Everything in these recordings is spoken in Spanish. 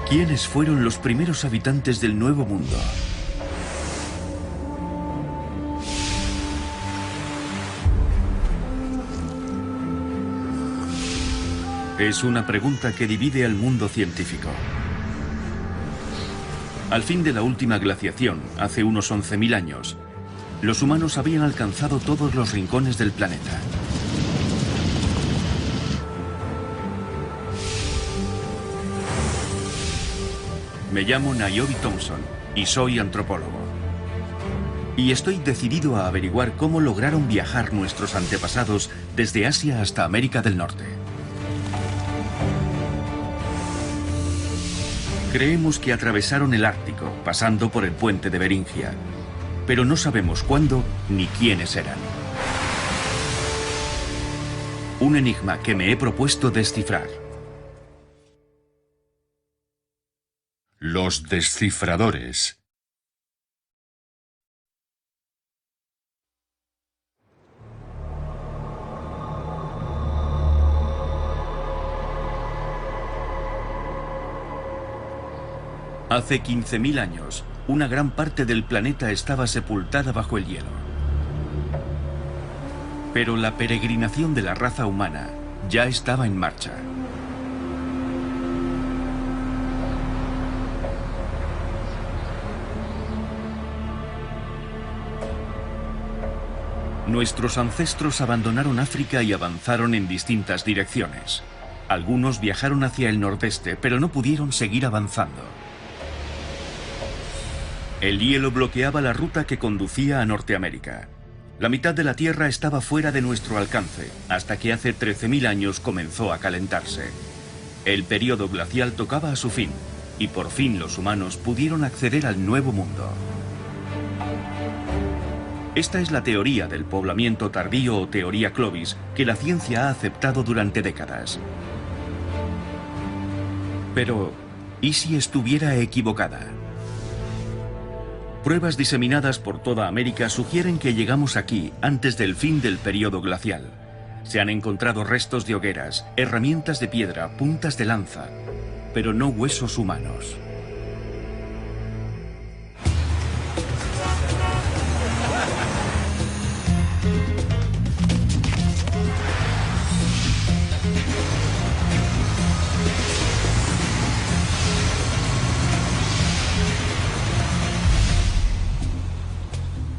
¿Quiénes fueron los primeros habitantes del Nuevo Mundo? Es una pregunta que divide al mundo científico. Al fin de la última glaciación, hace unos 11.000 años, los humanos habían alcanzado todos los rincones del planeta. Me llamo Niobe Thompson y soy antropólogo. Y estoy decidido a averiguar cómo lograron viajar nuestros antepasados desde Asia hasta América del Norte. Creemos que atravesaron el Ártico, pasando por el puente de Beringia, pero no sabemos cuándo ni quiénes eran. Un enigma que me he propuesto descifrar. Los descifradores. Hace 15.000 años, una gran parte del planeta estaba sepultada bajo el hielo. Pero la peregrinación de la raza humana ya estaba en marcha. Nuestros ancestros abandonaron África y avanzaron en distintas direcciones. Algunos viajaron hacia el nordeste, pero no pudieron seguir avanzando. El hielo bloqueaba la ruta que conducía a Norteamérica. La mitad de la Tierra estaba fuera de nuestro alcance, hasta que hace 13.000 años comenzó a calentarse. El período glacial tocaba a su fin, y por fin los humanos pudieron acceder al Nuevo Mundo. Esta es la teoría del poblamiento tardío o teoría Clovis que la ciencia ha aceptado durante décadas. Pero, ¿y si estuviera equivocada? Pruebas diseminadas por toda América sugieren que llegamos aquí antes del fin del período glacial. Se han encontrado restos de hogueras, herramientas de piedra, puntas de lanza, pero no huesos humanos.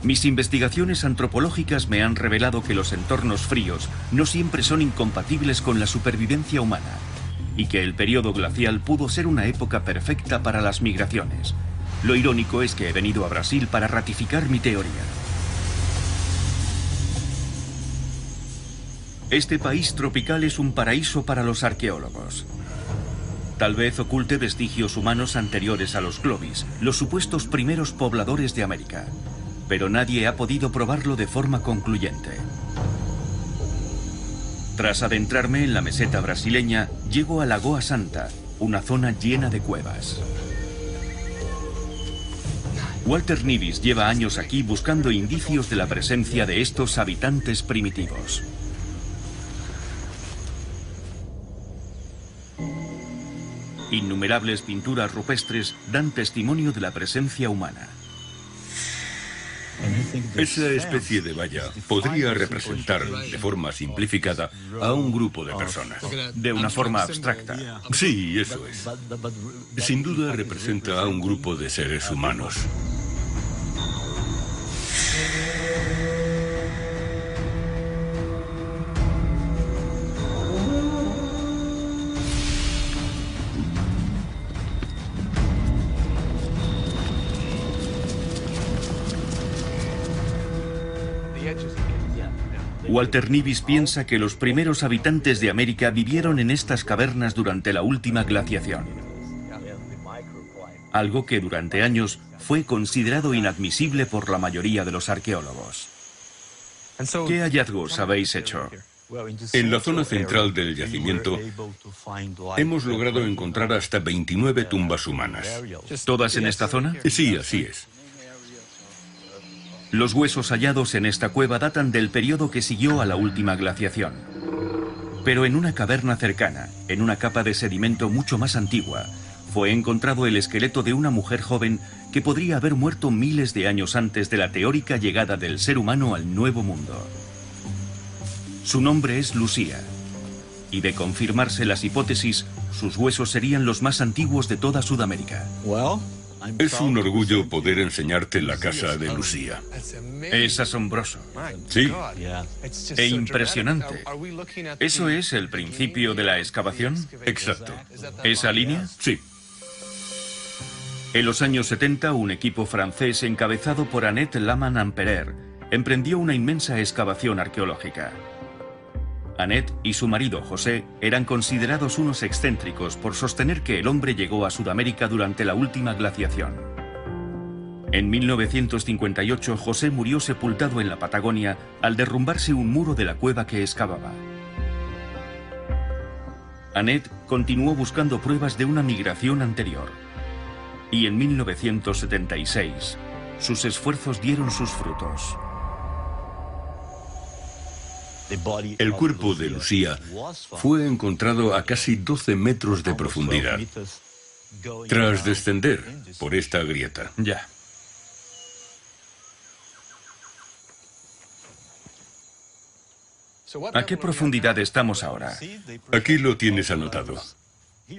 Mis investigaciones antropológicas me han revelado que los entornos fríos no siempre son incompatibles con la supervivencia humana y que el período glacial pudo ser una época perfecta para las migraciones. Lo irónico es que he venido a Brasil para ratificar mi teoría. Este país tropical es un paraíso para los arqueólogos. Tal vez oculte vestigios humanos anteriores a los Clovis, los supuestos primeros pobladores de América. Pero nadie ha podido probarlo de forma concluyente. Tras adentrarme en la meseta brasileña, llego a Lagoa Santa, una zona llena de cuevas. Walter Nivis lleva años aquí buscando indicios de la presencia de estos habitantes primitivos. Innumerables pinturas rupestres dan testimonio de la presencia humana. Esa especie de valla podría representar, de forma simplificada, a un grupo de personas. De una forma abstracta. Sí, eso es. Sin duda representa a un grupo de seres humanos. Walter Nivis piensa que los primeros habitantes de América vivieron en estas cavernas durante la última glaciación. Algo que durante años fue considerado inadmisible por la mayoría de los arqueólogos. ¿Qué hallazgos habéis hecho? En la zona central del yacimiento hemos logrado encontrar hasta 29 tumbas humanas. ¿Todas en esta zona? Sí, así es. Los huesos hallados en esta cueva datan del periodo que siguió a la última glaciación. Pero en una caverna cercana, en una capa de sedimento mucho más antigua, fue encontrado el esqueleto de una mujer joven que podría haber muerto miles de años antes de la teórica llegada del ser humano al Nuevo Mundo. Su nombre es Lucía, y de confirmarse las hipótesis, sus huesos serían los más antiguos de toda Sudamérica. Es un orgullo poder enseñarte la casa de Lucía. Es asombroso. Sí. E impresionante. ¿Eso es el principio de la excavación? Exacto. ¿Esa línea? Sí. En los años 70, un equipo francés encabezado por Annette Laman-Amperer emprendió una inmensa excavación arqueológica. Annette y su marido José eran considerados unos excéntricos por sostener que el hombre llegó a Sudamérica durante la última glaciación. En 1958, José murió sepultado en la Patagonia al derrumbarse un muro de la cueva que excavaba. Annette continuó buscando pruebas de una migración anterior. Y en 1976, sus esfuerzos dieron sus frutos. El cuerpo de Lucía fue encontrado a casi 12 metros de profundidad, tras descender por esta grieta. Ya. ¿A qué profundidad estamos ahora? Aquí lo tienes anotado.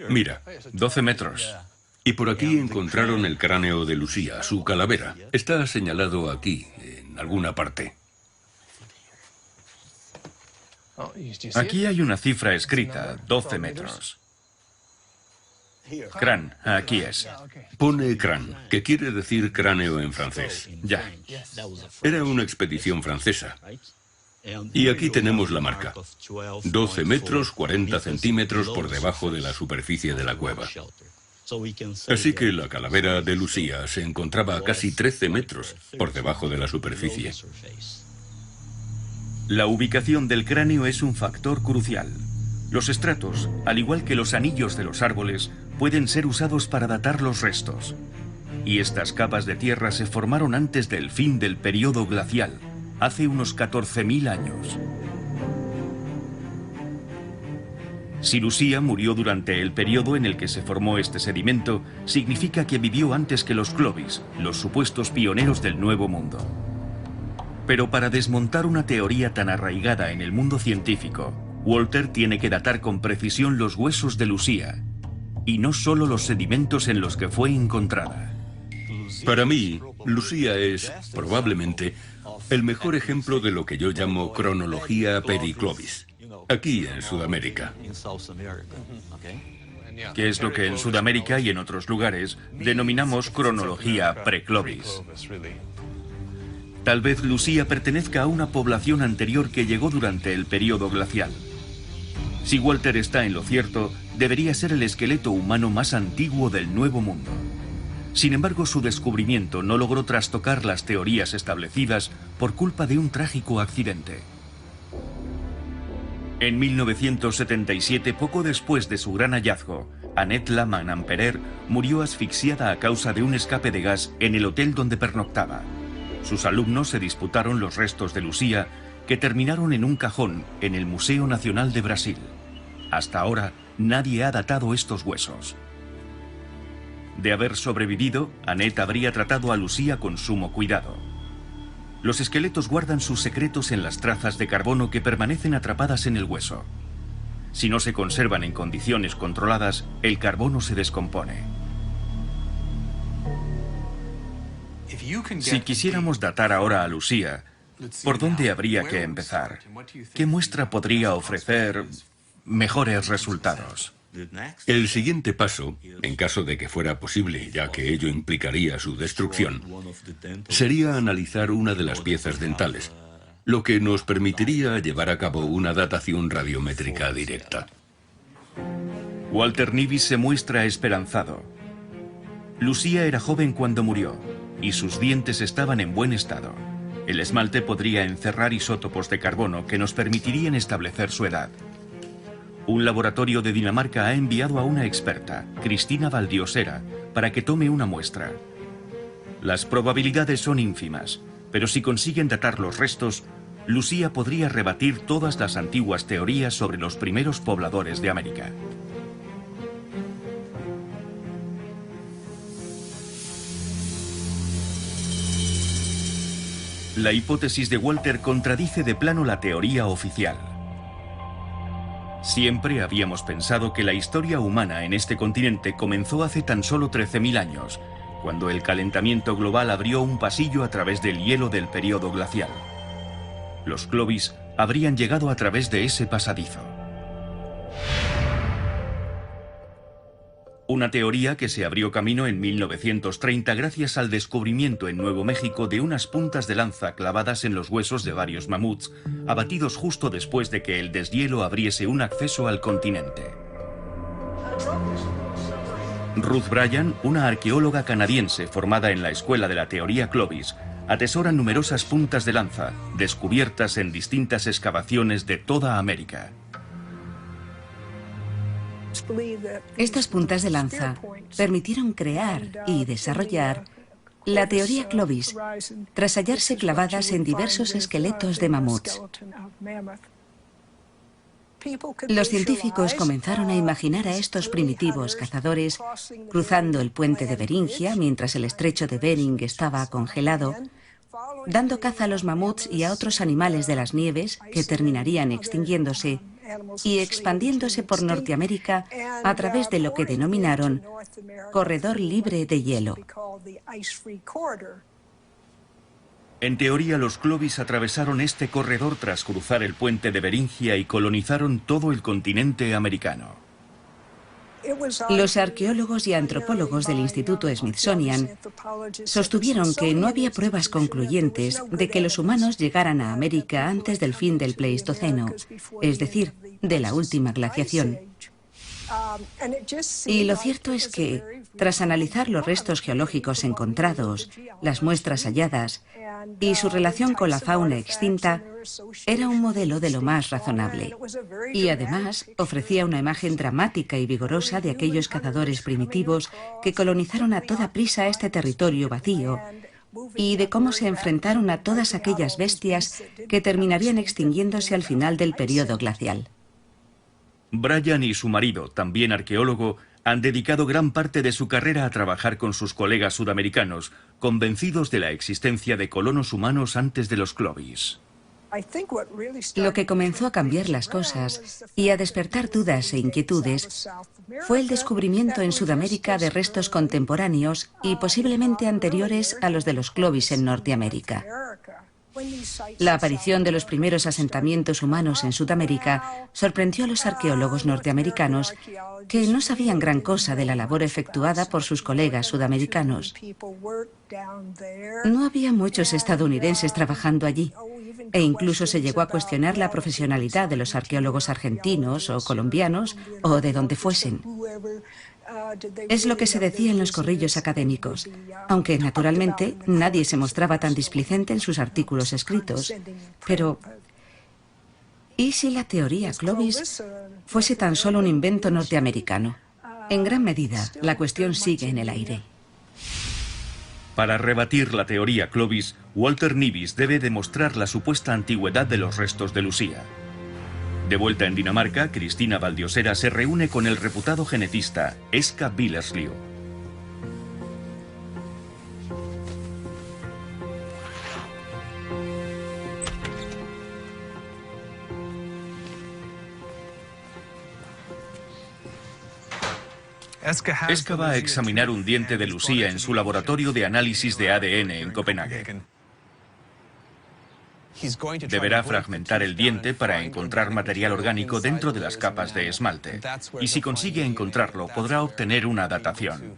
Mira, 12 metros. y por aquí encontraron el cráneo de Lucía, su calavera. Está señalado aquí, en alguna parte. Aquí hay una cifra escrita, 12 metros. Crán, aquí es. Pone crán, que quiere decir cráneo en francés. Ya. Era una expedición francesa. Y aquí tenemos la marca. 12 metros, 40 centímetros por debajo de la superficie de la cueva. Así que la calavera de Lucía se encontraba a casi 13 metros por debajo de la superficie. La ubicación del cráneo es un factor crucial. Los estratos, al igual que los anillos de los árboles, pueden ser usados para datar los restos. Y estas capas de tierra se formaron antes del fin del período glacial, hace unos 14.000 años. Si Lucía murió durante el periodo en el que se formó este sedimento, significa que vivió antes que los Clovis, los supuestos pioneros del Nuevo Mundo. Pero para desmontar una teoría tan arraigada en el mundo científico, Walter tiene que datar con precisión los huesos de Lucía, y no solo los sedimentos en los que fue encontrada. Para mí, Lucía es, probablemente, el mejor ejemplo de lo que yo llamo cronología periclovis, aquí en Sudamérica. Que es lo que en Sudamérica y en otros lugares denominamos cronología preclovis. Tal vez Lucía pertenezca a una población anterior que llegó durante el período glacial. Si Walter está en lo cierto, debería ser el esqueleto humano más antiguo del Nuevo Mundo. Sin embargo, su descubrimiento no logró trastocar las teorías establecidas por culpa de un trágico accidente. En 1977, poco después de su gran hallazgo, Annette Laman-Amperer murió asfixiada a causa de un escape de gas en el hotel donde pernoctaba. Sus alumnos se disputaron los restos de Lucía, que terminaron en un cajón en el Museo Nacional de Brasil. Hasta ahora, nadie ha datado estos huesos. De haber sobrevivido, Annette habría tratado a Lucía con sumo cuidado. Los esqueletos guardan sus secretos en las trazas de carbono que permanecen atrapadas en el hueso. Si no se conservan en condiciones controladas, el carbono se descompone. Si quisiéramos datar ahora a Lucía, ¿por dónde habría que empezar? ¿Qué muestra podría ofrecer mejores resultados? El siguiente paso, en caso de que fuera posible, ya que ello implicaría su destrucción, sería analizar una de las piezas dentales, lo que nos permitiría llevar a cabo una datación radiométrica directa. Walter Nivis se muestra esperanzado. Lucía era joven cuando murió, y sus dientes estaban en buen estado. El esmalte podría encerrar isótopos de carbono que nos permitirían establecer su edad. Un laboratorio de Dinamarca ha enviado a una experta, Cristina Valdiosera, para que tome una muestra. Las probabilidades son ínfimas, pero si consiguen datar los restos, Lucía podría rebatir todas las antiguas teorías sobre los primeros pobladores de América. La hipótesis de Walter contradice de plano la teoría oficial. Siempre habíamos pensado que la historia humana en este continente comenzó hace tan solo 13.000 años, cuando el calentamiento global abrió un pasillo a través del hielo del período glacial. Los Clovis habrían llegado a través de ese pasadizo. Una teoría que se abrió camino en 1930 gracias al descubrimiento en Nuevo México de unas puntas de lanza clavadas en los huesos de varios mamuts, abatidos justo después de que el deshielo abriese un acceso al continente. Ruth Bryan, una arqueóloga canadiense formada en la Escuela de la Teoría Clovis, atesora numerosas puntas de lanza, descubiertas en distintas excavaciones de toda América. Estas puntas de lanza permitieron crear y desarrollar la teoría Clovis, tras hallarse clavadas en diversos esqueletos de mamuts. Los científicos comenzaron a imaginar a estos primitivos cazadores cruzando el puente de Beringia mientras el estrecho de Bering estaba congelado, dando caza a los mamuts y a otros animales de las nieves que terminarían extinguiéndose y expandiéndose por Norteamérica a través de lo que denominaron corredor libre de hielo. En teoría, los Clovis atravesaron este corredor tras cruzar el puente de Beringia y colonizaron todo el continente americano. Los arqueólogos y antropólogos del Instituto Smithsonian sostuvieron que no había pruebas concluyentes de que los humanos llegaran a América antes del fin del Pleistoceno, es decir, de la última glaciación. Y lo cierto es que, tras analizar los restos geológicos encontrados, las muestras halladas y su relación con la fauna extinta, era un modelo de lo más razonable. Y además ofrecía una imagen dramática y vigorosa de aquellos cazadores primitivos que colonizaron a toda prisa este territorio vacío y de cómo se enfrentaron a todas aquellas bestias que terminarían extinguiéndose al final del período glacial. Bryan y su marido, también arqueólogo, han dedicado gran parte de su carrera a trabajar con sus colegas sudamericanos, convencidos de la existencia de colonos humanos antes de los Clovis. Lo que comenzó a cambiar las cosas y a despertar dudas e inquietudes fue el descubrimiento en Sudamérica de restos contemporáneos y posiblemente anteriores a los de los Clovis en Norteamérica. La aparición de los primeros asentamientos humanos en Sudamérica sorprendió a los arqueólogos norteamericanos, que no sabían gran cosa de la labor efectuada por sus colegas sudamericanos. No había muchos estadounidenses trabajando allí, e incluso se llegó a cuestionar la profesionalidad de los arqueólogos argentinos o colombianos o de donde fuesen. Es lo que se decía en los corrillos académicos, aunque naturalmente nadie se mostraba tan displicente en sus artículos escritos. Pero, ¿y si la teoría Clovis fuese tan solo un invento norteamericano? En gran medida, la cuestión sigue en el aire. Para rebatir la teoría Clovis, Walter Nibis debe demostrar la supuesta antigüedad de los restos de Lucía. De vuelta en Dinamarca, Cristina Valdiosera se reúne con el reputado genetista Eska Willerslev. Eska va a examinar un diente de Lucía en su laboratorio de análisis de ADN en Copenhague. Deberá fragmentar el diente para encontrar material orgánico dentro de las capas de esmalte. Y si consigue encontrarlo, podrá obtener una datación.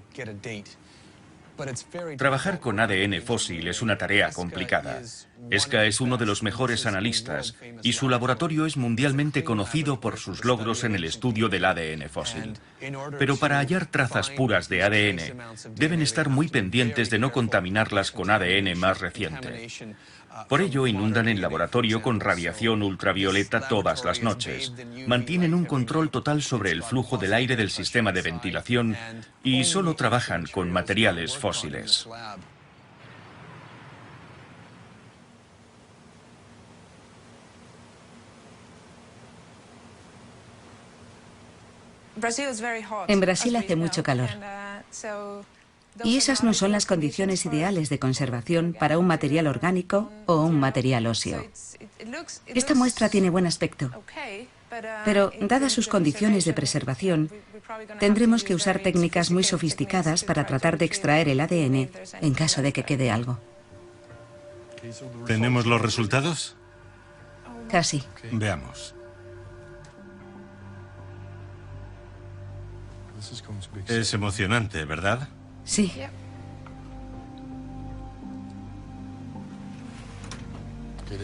Trabajar con ADN fósil es una tarea complicada. Eska es uno de los mejores analistas y su laboratorio es mundialmente conocido por sus logros en el estudio del ADN fósil. Pero para hallar trazas puras de ADN, deben estar muy pendientes de no contaminarlas con ADN más reciente. Por ello, inundan el laboratorio con radiación ultravioleta todas las noches. Mantienen un control total sobre el flujo del aire del sistema de ventilación y solo trabajan con materiales fósiles. En Brasil hace mucho calor. Y esas no son las condiciones ideales de conservación para un material orgánico o un material óseo. Esta muestra tiene buen aspecto, pero dadas sus condiciones de preservación, tendremos que usar técnicas muy sofisticadas para tratar de extraer el ADN en caso de que quede algo. ¿Tenemos los resultados? Casi. Veamos. Es emocionante, ¿verdad? Sí.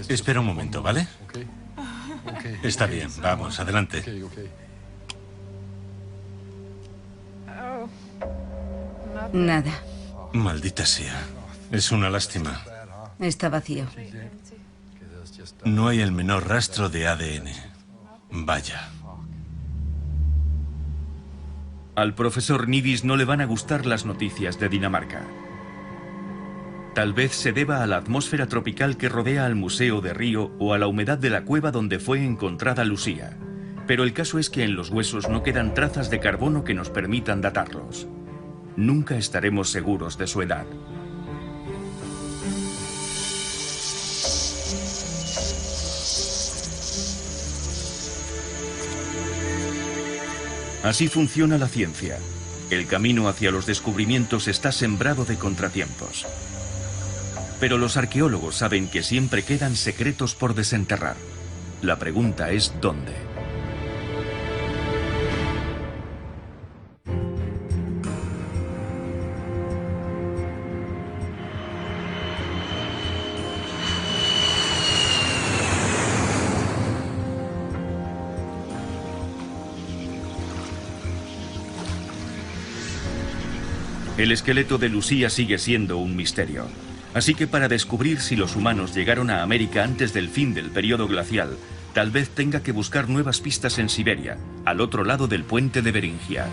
Espera un momento, ¿vale? Está bien, vamos, adelante. Nada. Maldita sea. Es una lástima. Está vacío. No hay el menor rastro de ADN. Vaya. Al profesor Nibis no le van a gustar las noticias de Dinamarca. Tal vez se deba a la atmósfera tropical que rodea al Museo de Río o a la humedad de la cueva donde fue encontrada Lucía. Pero el caso es que en los huesos no quedan trazas de carbono que nos permitan datarlos. Nunca estaremos seguros de su edad. Así funciona la ciencia. El camino hacia los descubrimientos está sembrado de contratiempos. Pero los arqueólogos saben que siempre quedan secretos por desenterrar. La pregunta es ¿dónde? El esqueleto de Lucía sigue siendo un misterio. Así que para descubrir si los humanos llegaron a América antes del fin del periodo glacial, tal vez tenga que buscar nuevas pistas en Siberia, al otro lado del puente de Beringia.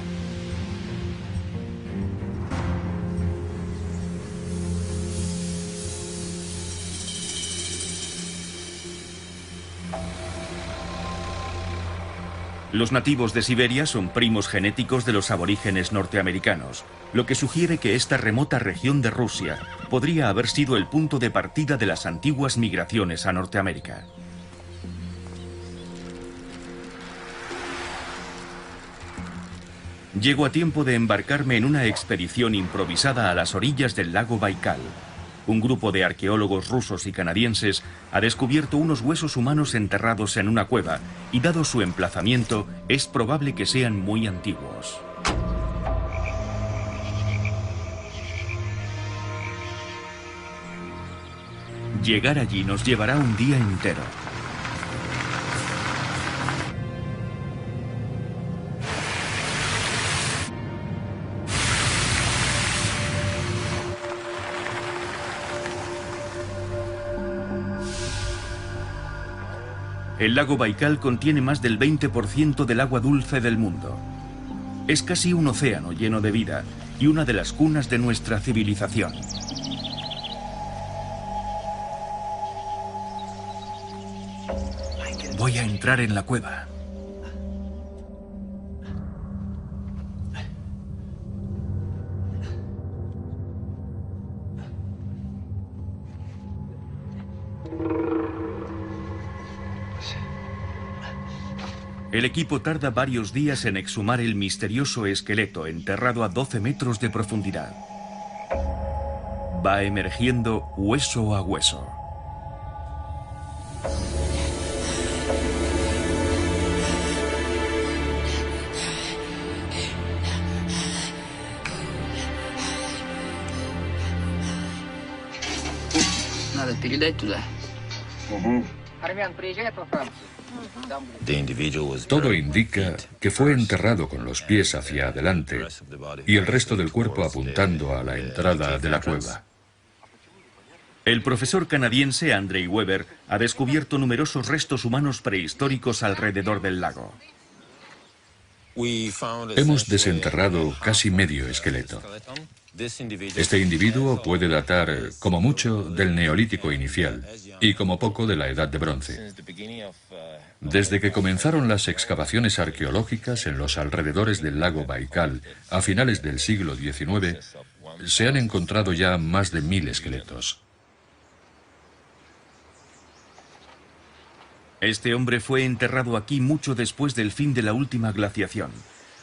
Los nativos de Siberia son primos genéticos de los aborígenes norteamericanos, lo que sugiere que esta remota región de Rusia podría haber sido el punto de partida de las antiguas migraciones a Norteamérica. Llego a tiempo de embarcarme en una expedición improvisada a las orillas del lago Baikal. Un grupo de arqueólogos rusos y canadienses ha descubierto unos huesos humanos enterrados en una cueva y dado su emplazamiento es probable que sean muy antiguos. Llegar allí nos llevará un día entero. El lago Baikal contiene más del 20% del agua dulce del mundo. Es casi un océano lleno de vida y una de las cunas de nuestra civilización. Voy a entrar en la cueva. El equipo tarda varios días en exhumar el misterioso esqueleto enterrado a 12 metros de profundidad. Va emergiendo hueso a hueso. Todo indica que fue enterrado con los pies hacia adelante y el resto del cuerpo apuntando a la entrada de la cueva. El profesor canadiense Andrei Weber ha descubierto numerosos restos humanos prehistóricos alrededor del lago. Hemos desenterrado casi medio esqueleto. Este individuo puede datar como mucho del Neolítico inicial y como poco de la Edad de Bronce. Desde que comenzaron las excavaciones arqueológicas en los alrededores del lago Baikal a finales del siglo XIX, Se han encontrado ya más de 1000 esqueletos. Este hombre fue enterrado aquí mucho después del fin de la última glaciación.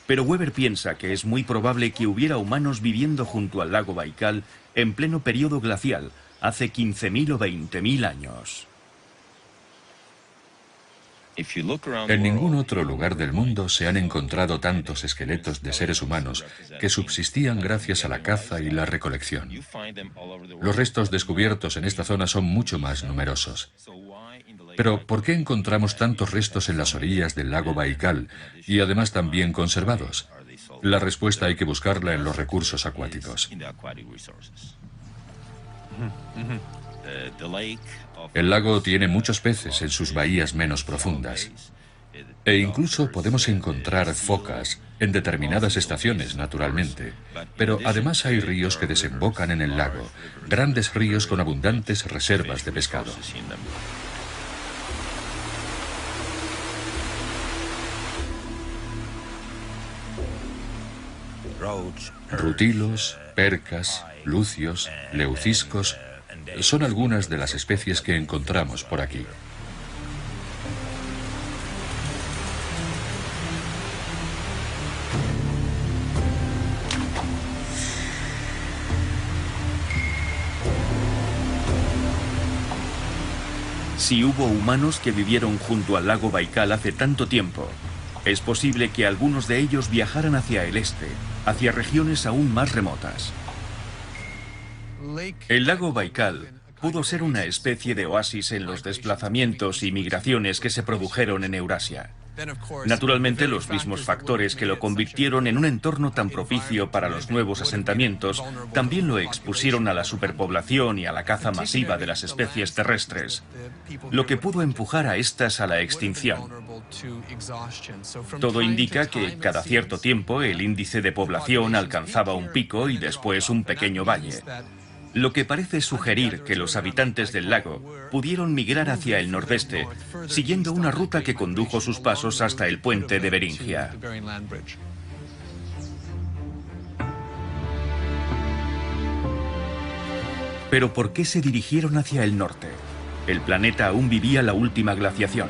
Pero Weber piensa que es muy probable que hubiera humanos viviendo junto al lago Baikal en pleno periodo glacial, hace 15.000 o 20.000 años. En ningún otro lugar del mundo se han encontrado tantos esqueletos de seres humanos que subsistían gracias a la caza y la recolección. Los restos descubiertos en esta zona son mucho más numerosos. Pero, ¿por qué encontramos tantos restos en las orillas del lago Baikal y además también conservados? La respuesta hay que buscarla en los recursos acuáticos. El lago tiene muchos peces en sus bahías menos profundas. E incluso podemos encontrar focas en determinadas estaciones, naturalmente. Pero además hay ríos que desembocan en el lago, grandes ríos con abundantes reservas de pescado. Rutilos, percas, lucios, leuciscos son algunas de las especies que encontramos por aquí. Si hubo humanos que vivieron junto al lago Baikal hace tanto tiempo, es posible que algunos de ellos viajaran hacia el este, hacia regiones aún más remotas. El lago Baikal pudo ser una especie de oasis en los desplazamientos y migraciones que se produjeron en Eurasia. Naturalmente, los mismos factores que lo convirtieron en un entorno tan propicio para los nuevos asentamientos también lo expusieron a la superpoblación y a la caza masiva de las especies terrestres, lo que pudo empujar a estas a la extinción. Todo indica que cada cierto tiempo el índice de población alcanzaba un pico y después un pequeño valle, lo que parece sugerir que los habitantes del lago pudieron migrar hacia el nordeste, siguiendo una ruta que condujo sus pasos hasta el puente de Beringia. Pero ¿por qué se dirigieron hacia el norte? El planeta aún vivía la última glaciación.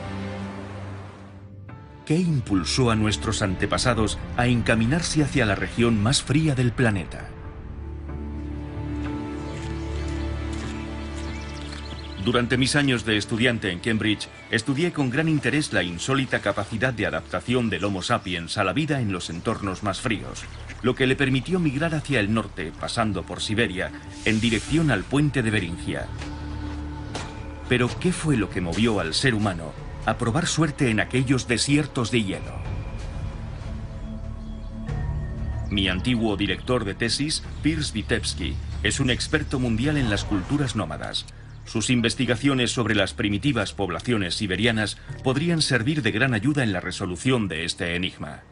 ¿Qué impulsó a nuestros antepasados a encaminarse hacia la región más fría del planeta? Durante mis años de estudiante en Cambridge, estudié con gran interés la insólita capacidad de adaptación del Homo sapiens a la vida en los entornos más fríos, lo que le permitió migrar hacia el norte, pasando por Siberia, en dirección al puente de Beringia. Pero, ¿qué fue lo que movió al ser humano a probar suerte en aquellos desiertos de hielo? Mi antiguo director de tesis, Piers Vitebsky, es un experto mundial en las culturas nómadas. Sus investigaciones sobre las primitivas poblaciones siberianas podrían servir de gran ayuda en la resolución de este enigma.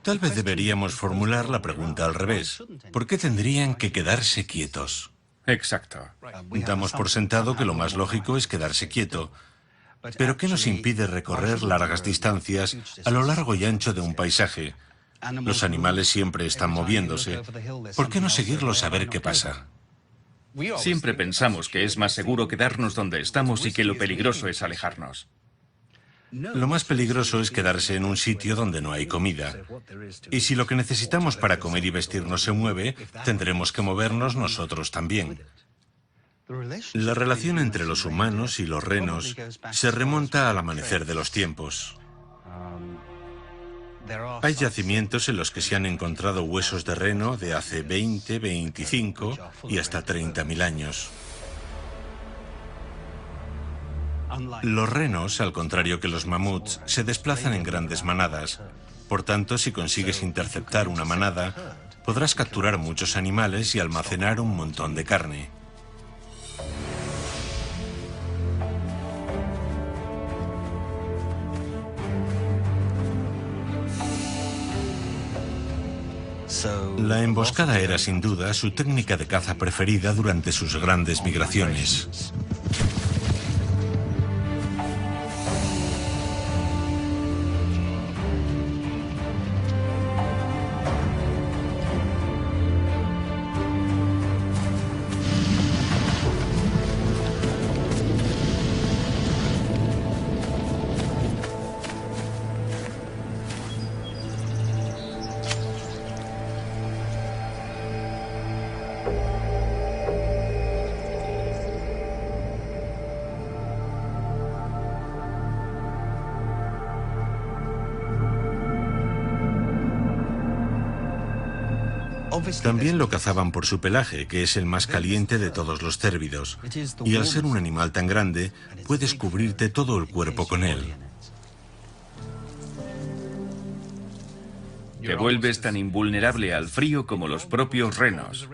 Tal vez deberíamos formular la pregunta al revés. ¿Por qué tendrían que quedarse quietos? Exacto. Damos por sentado que lo más lógico es quedarse quieto. Pero ¿qué nos impide recorrer largas distancias a lo largo y ancho de un paisaje? Los animales siempre están moviéndose. ¿Por qué no seguirlos a ver qué pasa? Siempre pensamos que es más seguro quedarnos donde estamos y que lo peligroso es alejarnos. Lo más peligroso es quedarse en un sitio donde no hay comida. Y si lo que necesitamos para comer y vestirnos se mueve, tendremos que movernos nosotros también. La relación entre los humanos y los renos se remonta al amanecer de los tiempos. Hay yacimientos en los que se han encontrado huesos de reno de hace 20, 25 y hasta 30.000 años. Los renos, al contrario que los mamuts, se desplazan en grandes manadas. Por tanto, si consigues interceptar una manada, podrás capturar muchos animales y almacenar un montón de carne. La emboscada era sin duda su técnica de caza preferida durante sus grandes migraciones. También lo cazaban por su pelaje, que es el más caliente de todos los cérvidos, y al ser un animal tan grande, puedes cubrirte todo el cuerpo con él. Te vuelves tan invulnerable al frío como los propios renos.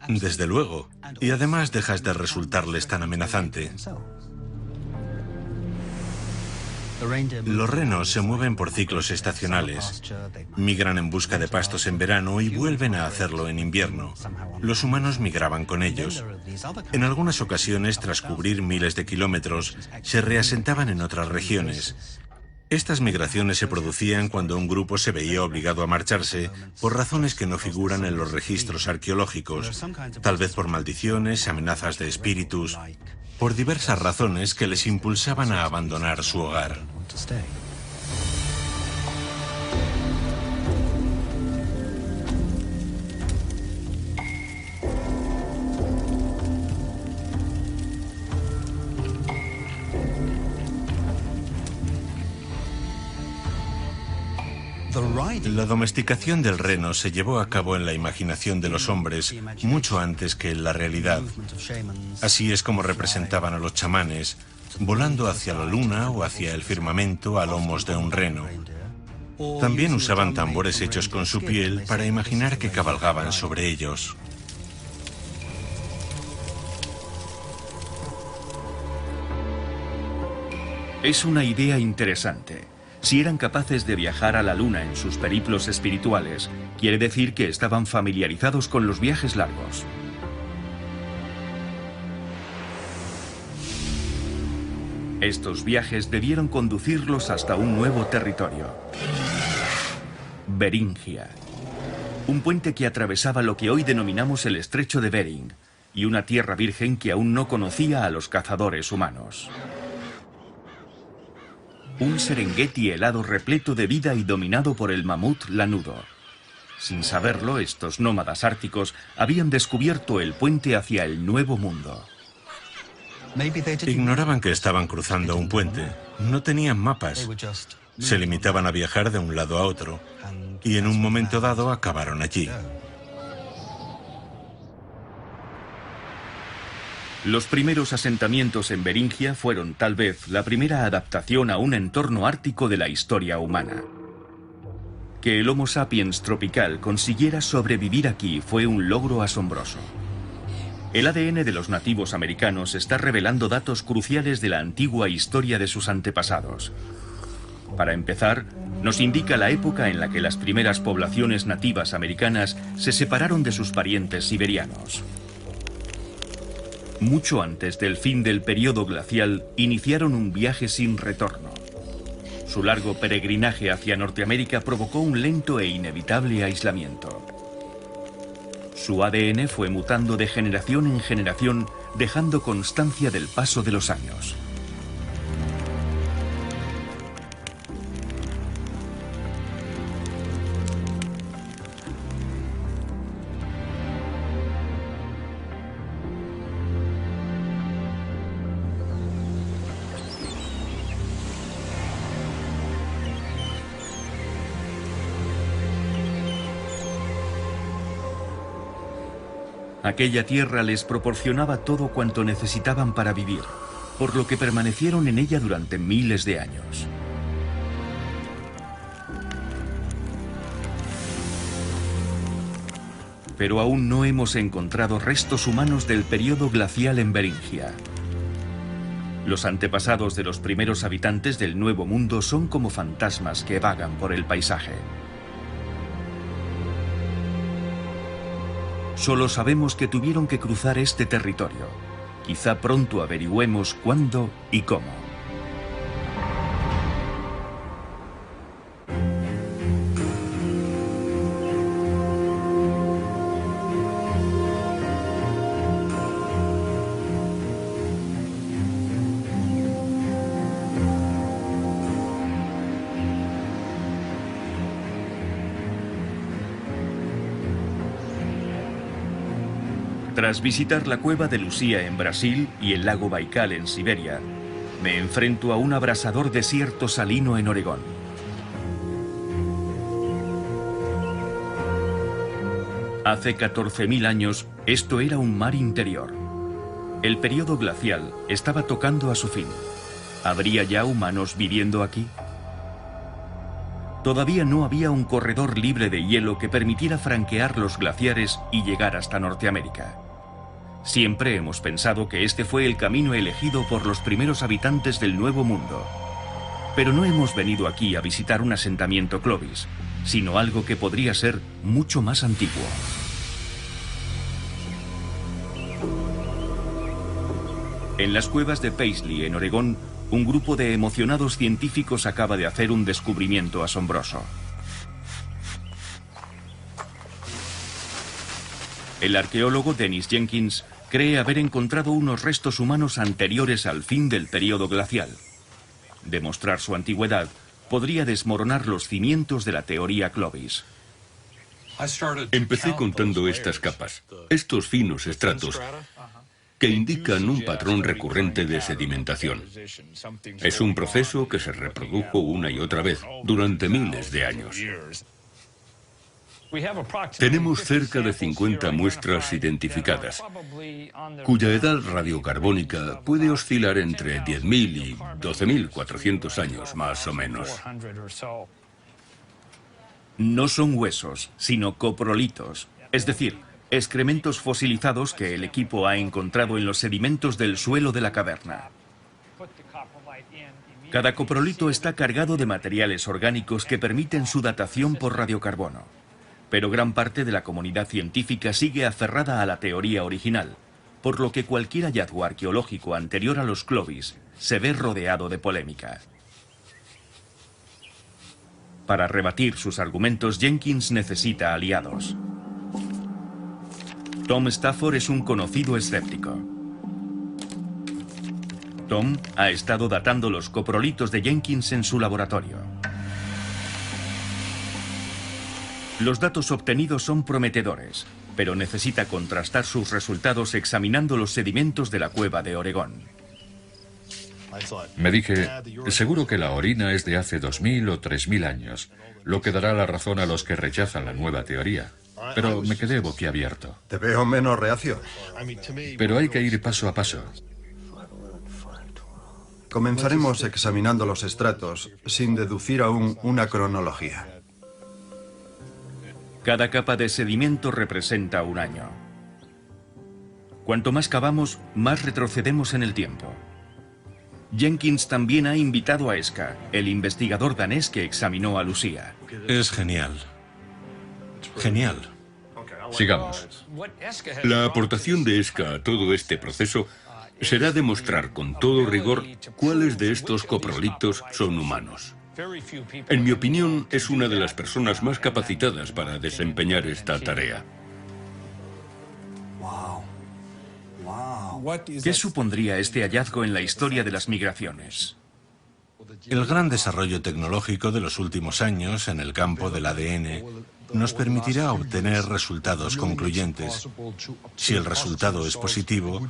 Desde luego, y además dejas de resultarles tan amenazante. Los renos se mueven por ciclos estacionales. Migran en busca de pastos en verano y vuelven a hacerlo en invierno. Los humanos migraban con ellos. En algunas ocasiones, tras cubrir miles de kilómetros, se reasentaban en otras regiones. Estas migraciones se producían cuando un grupo se veía obligado a marcharse por razones que no figuran en los registros arqueológicos, tal vez por maldiciones, amenazas de espíritus, por diversas razones que les impulsaban a abandonar su hogar. La domesticación del reno se llevó a cabo en la imaginación de los hombres mucho antes que en la realidad. Así es como representaban a los chamanes, volando hacia la luna o hacia el firmamento a lomos de un reno. También usaban tambores hechos con su piel para imaginar que cabalgaban sobre ellos. Es una idea interesante. Si eran capaces de viajar a la luna en sus periplos espirituales, quiere decir que estaban familiarizados con los viajes largos. Estos viajes debieron conducirlos hasta un nuevo territorio. Beringia. Un puente que atravesaba lo que hoy denominamos el estrecho de Bering, y una tierra virgen que aún no conocía a los cazadores humanos. Un Serengeti helado repleto de vida y dominado por el mamut lanudo. Sin saberlo, estos nómadas árticos habían descubierto el puente hacia el Nuevo Mundo. Ignoraban que estaban cruzando un puente. No tenían mapas. Se limitaban a viajar de un lado a otro. Y en un momento dado acabaron allí. Los primeros asentamientos en Beringia fueron tal vez la primera adaptación a un entorno ártico de la historia humana. Que el Homo sapiens tropical consiguiera sobrevivir aquí fue un logro asombroso. El ADN de los nativos americanos está revelando datos cruciales de la antigua historia de sus antepasados. Para empezar, nos indica la época en la que las primeras poblaciones nativas americanas se separaron de sus parientes siberianos. Mucho antes del fin del período glacial, iniciaron un viaje sin retorno. Su largo peregrinaje hacia Norteamérica provocó un lento e inevitable aislamiento. Su ADN fue mutando de generación en generación, dejando constancia del paso de los años. Aquella tierra les proporcionaba todo cuanto necesitaban para vivir, por lo que permanecieron en ella durante miles de años. Pero aún no hemos encontrado restos humanos del período glacial en Beringia. Los antepasados de los primeros habitantes del Nuevo Mundo son como fantasmas que vagan por el paisaje. Solo sabemos que tuvieron que cruzar este territorio. Quizá pronto averigüemos cuándo y cómo. Tras visitar la cueva de Lucía en Brasil y el lago Baikal en Siberia, me enfrento a un abrasador desierto salino en Oregón. Hace 14.000 años, esto era un mar interior. El periodo glacial estaba tocando a su fin. ¿Habría ya humanos viviendo aquí? Todavía no había un corredor libre de hielo que permitiera franquear los glaciares y llegar hasta Norteamérica. Siempre hemos pensado que este fue el camino elegido por los primeros habitantes del Nuevo Mundo. Pero no hemos venido aquí a visitar un asentamiento Clovis, sino algo que podría ser mucho más antiguo. En las cuevas de Paisley, en Oregón, un grupo de emocionados científicos acaba de hacer un descubrimiento asombroso. El arqueólogo Dennis Jenkins cree haber encontrado unos restos humanos anteriores al fin del período glacial. Demostrar su antigüedad podría desmoronar los cimientos de la teoría Clovis. Empecé contando estas capas, estos finos estratos, que indican un patrón recurrente de sedimentación. Es un proceso que se reprodujo una y otra vez durante miles de años. Tenemos cerca de 50 muestras identificadas, cuya edad radiocarbónica puede oscilar entre 10.000 y 12.400 años, más o menos. No son huesos, sino coprolitos, es decir, excrementos fosilizados que el equipo ha encontrado en los sedimentos del suelo de la caverna. Cada coprolito está cargado de materiales orgánicos que permiten su datación por radiocarbono. Pero gran parte de la comunidad científica sigue aferrada a la teoría original, por lo que cualquier hallazgo arqueológico anterior a los Clovis se ve rodeado de polémica. Para rebatir sus argumentos, Jenkins necesita aliados. Tom Stafford es un conocido escéptico. Tom ha estado datando los coprolitos de Jenkins en su laboratorio. Los datos obtenidos son prometedores, pero necesita contrastar sus resultados examinando los sedimentos de la cueva de Oregón. Me dije, seguro que la orina es de hace 2.000 o 3.000 años, lo que dará la razón a los que rechazan la nueva teoría. Pero me quedé boquiabierto. Te veo menos reacio. Pero hay que ir paso a paso. Comenzaremos examinando los estratos sin deducir aún una cronología. Cada capa de sedimento representa un año. Cuanto más cavamos, más retrocedemos en el tiempo. Jenkins también ha invitado a Eska, el investigador danés que examinó a Lucía. Es genial. Genial. Sigamos. La aportación de Eska a todo este proceso será demostrar con todo rigor cuáles de estos coprolitos son humanos. En mi opinión, es una de las personas más capacitadas para desempeñar esta tarea. ¿Qué supondría este hallazgo en la historia de las migraciones? El gran desarrollo tecnológico de los últimos años en el campo del ADN nos permitirá obtener resultados concluyentes. Si el resultado es positivo,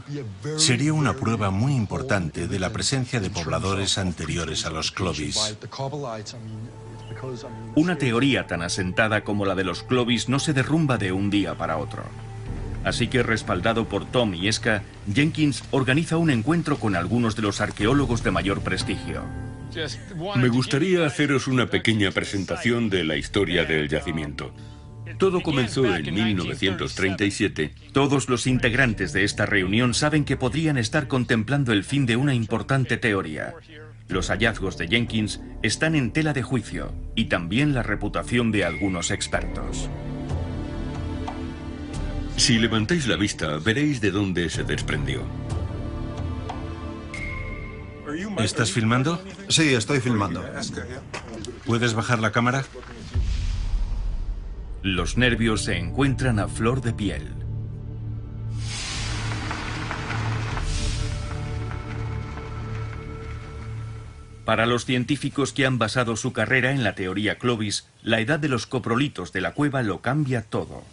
sería una prueba muy importante de la presencia de pobladores anteriores a los Clovis. Una teoría tan asentada como la de los Clovis no se derrumba de un día para otro. Así que, respaldado por Tom y Eska, Jenkins organiza un encuentro con algunos de los arqueólogos de mayor prestigio. Me gustaría haceros una pequeña presentación de la historia del yacimiento. Todo comenzó en 1937. Todos los integrantes de esta reunión saben que podrían estar contemplando el fin de una importante teoría. Los hallazgos de Jenkins están en tela de juicio, y también la reputación de algunos expertos. Si levantáis la vista, veréis de dónde se desprendió. ¿Estás filmando? Sí, estoy filmando. ¿Puedes bajar la cámara? Los nervios se encuentran a flor de piel. Para los científicos que han basado su carrera en la teoría Clovis, la edad de los coprolitos de la cueva lo cambia todo.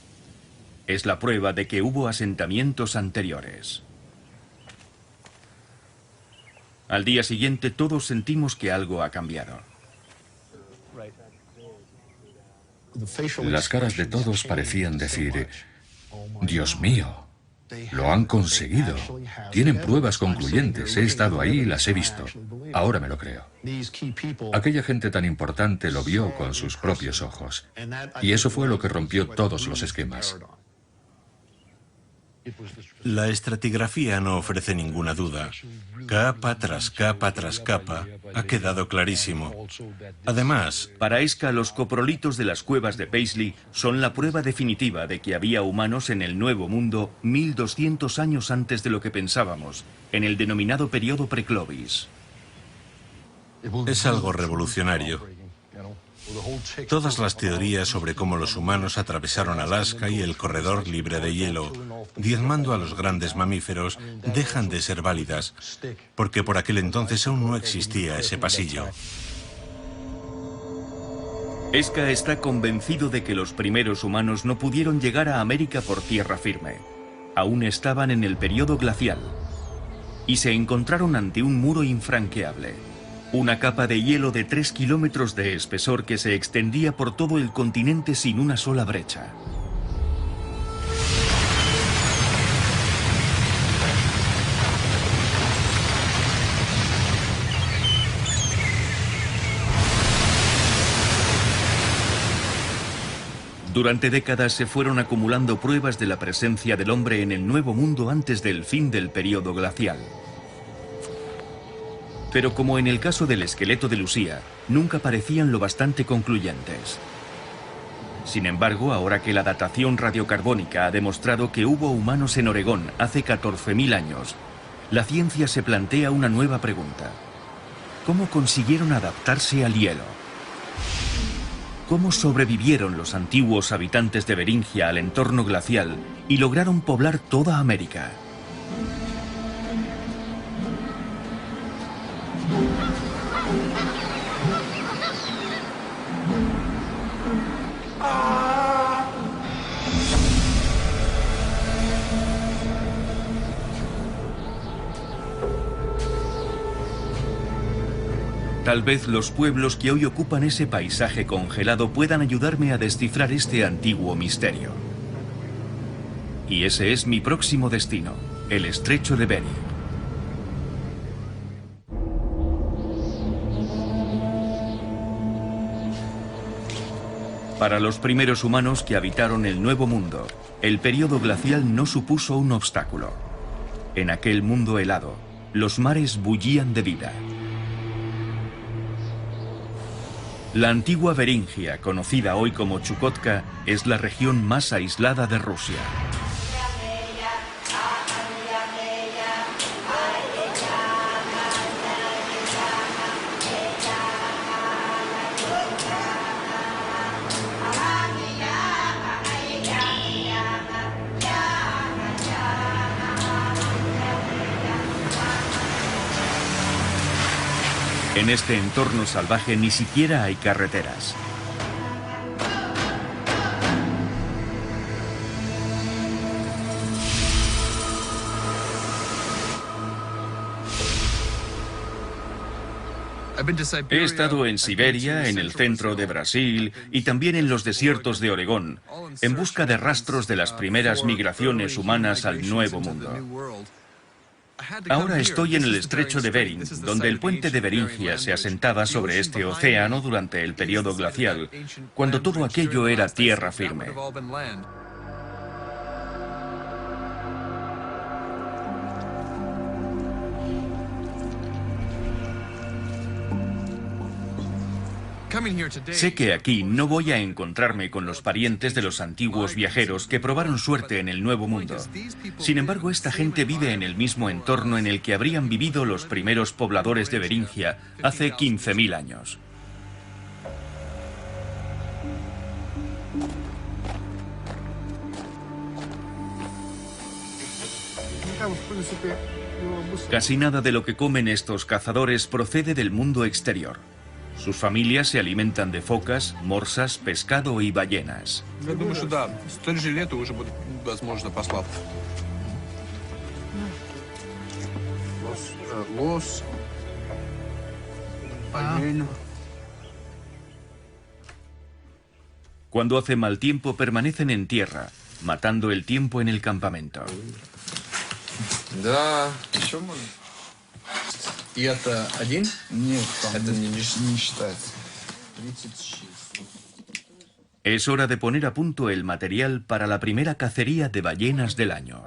Es la prueba de que hubo asentamientos anteriores. Al día siguiente todos sentimos que algo ha cambiado. Las caras de todos parecían decir, Dios mío, lo han conseguido. Tienen pruebas concluyentes. He estado ahí y las he visto. Ahora me lo creo. Aquella gente tan importante lo vio con sus propios ojos. Y eso fue lo que rompió todos los esquemas. La estratigrafía no ofrece ninguna duda. Capa tras capa tras capa ha quedado clarísimo. Además, para Esca, los coprolitos de las cuevas de Paisley son la prueba definitiva de que había humanos en el Nuevo Mundo 1200 años antes de lo que pensábamos, en el denominado periodo preclovis. es algo revolucionario. Todas las teorías sobre cómo los humanos atravesaron Alaska y el corredor libre de hielo, diezmando a los grandes mamíferos, dejan de ser válidas, porque por aquel entonces aún no existía ese pasillo. Esca está convencido de que los primeros humanos no pudieron llegar a América por tierra firme. Aún estaban en el periodo glacial. Y se encontraron ante un muro infranqueable. Una capa de hielo de 3 kilómetros de espesor que se extendía por todo el continente sin una sola brecha. Durante décadas se fueron acumulando pruebas de la presencia del hombre en el Nuevo Mundo antes del fin del periodo glacial. Pero como en el caso del esqueleto de Lucía, nunca parecían lo bastante concluyentes. Sin embargo, ahora que la datación radiocarbónica ha demostrado que hubo humanos en Oregón hace 14.000 años, la ciencia se plantea una nueva pregunta. ¿Cómo consiguieron adaptarse al hielo? ¿Cómo sobrevivieron los antiguos habitantes de Beringia al entorno glacial y lograron poblar toda América? Tal vez los pueblos que hoy ocupan ese paisaje congelado puedan ayudarme a descifrar este antiguo misterio. Y ese es mi próximo destino, el estrecho de Bering. Para los primeros humanos que habitaron el Nuevo Mundo, el periodo glacial no supuso un obstáculo. En aquel mundo helado, los mares bullían de vida. La antigua Beringia, conocida hoy como Chukotka, es la región más aislada de Rusia. En este entorno salvaje ni siquiera hay carreteras. He estado en Siberia, en el centro de Brasil y también en los desiertos de Oregón, en busca de rastros de las primeras migraciones humanas al Nuevo Mundo. Ahora estoy en el estrecho de Bering, donde el puente de Beringia se asentaba sobre este océano durante el periodo glacial, cuando todo aquello era tierra firme. Sé que aquí no voy a encontrarme con los parientes de los antiguos viajeros que probaron suerte en el Nuevo Mundo. Sin embargo, esta gente vive en el mismo entorno en el que habrían vivido los primeros pobladores de Beringia hace 15.000 años. Casi nada de lo que comen estos cazadores procede del mundo exterior. Sus familias se alimentan de focas, morsas, pescado y ballenas. Cuando hace mal tiempo permanecen en tierra, matando el tiempo en el campamento. Es hora de poner a punto el material para la primera cacería de ballenas del año.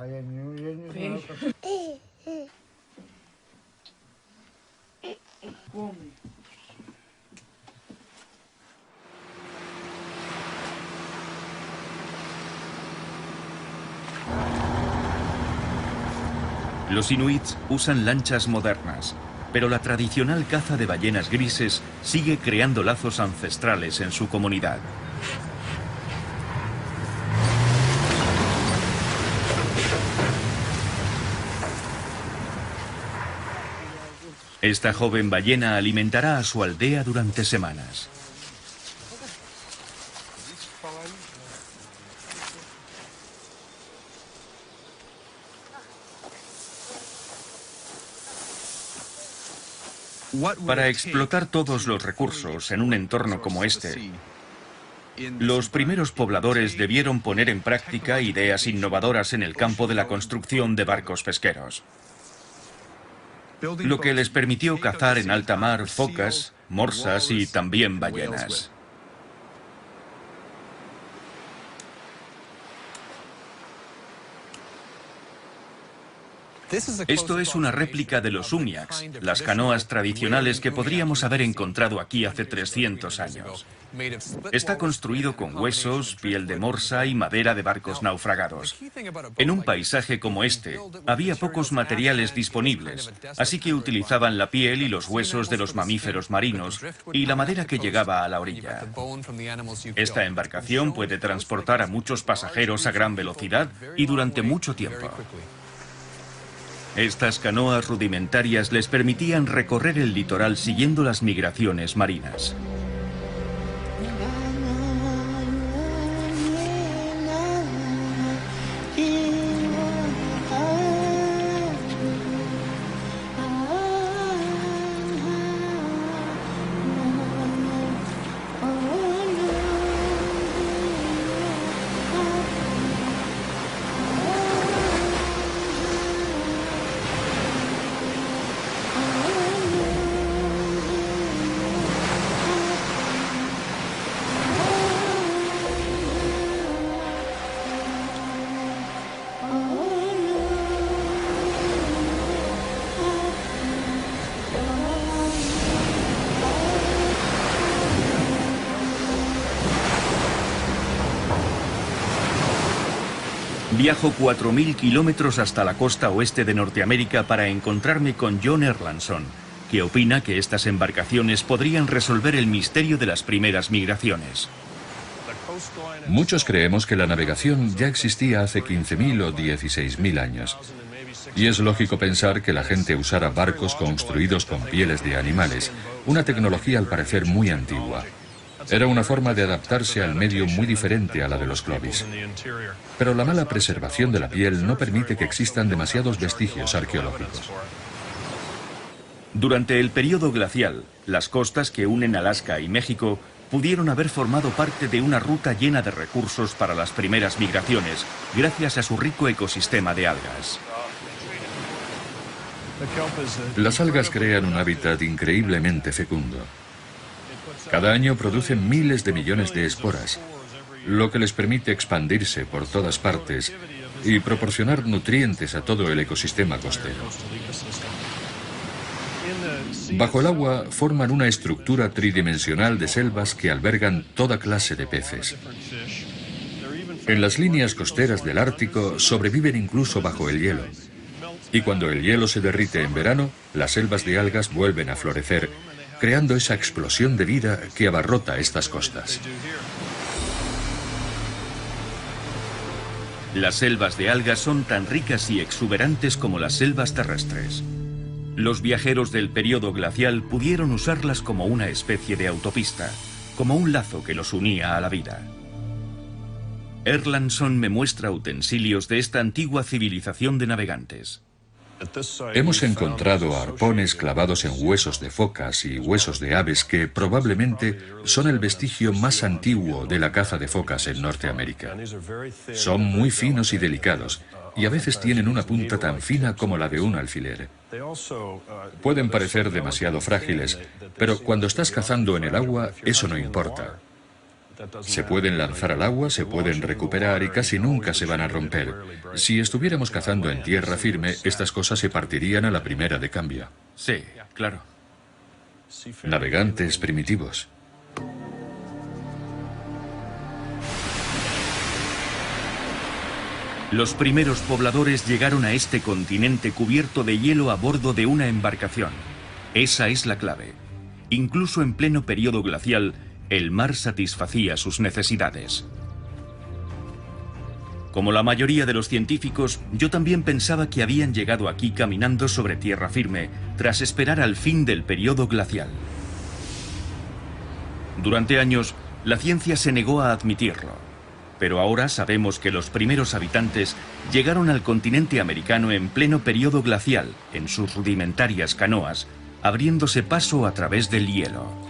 Los inuits usan lanchas modernas, pero la tradicional caza de ballenas grises sigue creando lazos ancestrales en su comunidad. Esta joven ballena alimentará a su aldea durante semanas. Para explotar todos los recursos en un entorno como este, los primeros pobladores debieron poner en práctica ideas innovadoras en el campo de la construcción de barcos pesqueros, lo que les permitió cazar en alta mar focas, morsas y también ballenas. Esto es una réplica de los umiaks, las canoas tradicionales que podríamos haber encontrado aquí hace 300 años. Está construido con huesos, piel de morsa y madera de barcos naufragados. En un paisaje como este, había pocos materiales disponibles, así que utilizaban la piel y los huesos de los mamíferos marinos y la madera que llegaba a la orilla. Esta embarcación puede transportar a muchos pasajeros a gran velocidad y durante mucho tiempo. Estas canoas rudimentarias les permitían recorrer el litoral siguiendo las migraciones marinas. Viajo 4.000 kilómetros hasta la costa oeste de Norteamérica para encontrarme con John Erlandson, que opina que estas embarcaciones podrían resolver el misterio de las primeras migraciones. Muchos creemos que la navegación ya existía hace 15.000 o 16.000 años. Y es lógico pensar que la gente usara barcos construidos con pieles de animales, una tecnología al parecer muy antigua. Era una forma de adaptarse al medio muy diferente a la de los Clovis. Pero la mala preservación de la piel no permite que existan demasiados vestigios arqueológicos. Durante el período glacial, las costas que unen Alaska y México pudieron haber formado parte de una ruta llena de recursos para las primeras migraciones, gracias a su rico ecosistema de algas. Las algas crean un hábitat increíblemente fecundo. Cada año producen miles de millones de esporas, lo que les permite expandirse por todas partes y proporcionar nutrientes a todo el ecosistema costero. Bajo el agua forman una estructura tridimensional de selvas que albergan toda clase de peces. En las líneas costeras del Ártico sobreviven incluso bajo el hielo. Y cuando el hielo se derrite en verano, las selvas de algas vuelven a florecer, creando esa explosión de vida que abarrota estas costas. Las selvas de algas son tan ricas y exuberantes como las selvas terrestres. Los viajeros del período glacial pudieron usarlas como una especie de autopista, como un lazo que los unía a la vida. Erlandson me muestra utensilios de esta antigua civilización de navegantes. Hemos encontrado arpones clavados en huesos de focas y huesos de aves que probablemente son el vestigio más antiguo de la caza de focas en Norteamérica. Son muy finos y delicados, y a veces tienen una punta tan fina como la de un alfiler. Pueden parecer demasiado frágiles, pero cuando estás cazando en el agua, eso no importa. Se pueden lanzar al agua, se pueden recuperar y casi nunca se van a romper. Si estuviéramos cazando en tierra firme, estas cosas se partirían a la primera de cambio. Sí, claro. Navegantes primitivos. Los primeros pobladores llegaron a este continente cubierto de hielo a bordo de una embarcación. Esa es la clave. Incluso en pleno periodo glacial, el mar satisfacía sus necesidades. Como la mayoría de los científicos, yo también pensaba que habían llegado aquí caminando sobre tierra firme, tras esperar al fin del periodo glacial. Durante años, la ciencia se negó a admitirlo, pero ahora sabemos que los primeros habitantes llegaron al continente americano en pleno periodo glacial, en sus rudimentarias canoas, abriéndose paso a través del hielo.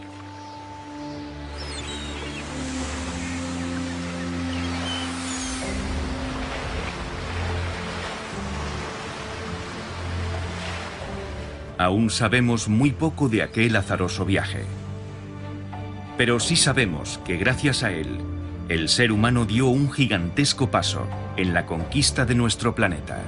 Aún sabemos muy poco de aquel azaroso viaje. Pero sí sabemos que gracias a él, el ser humano dio un gigantesco paso en la conquista de nuestro planeta.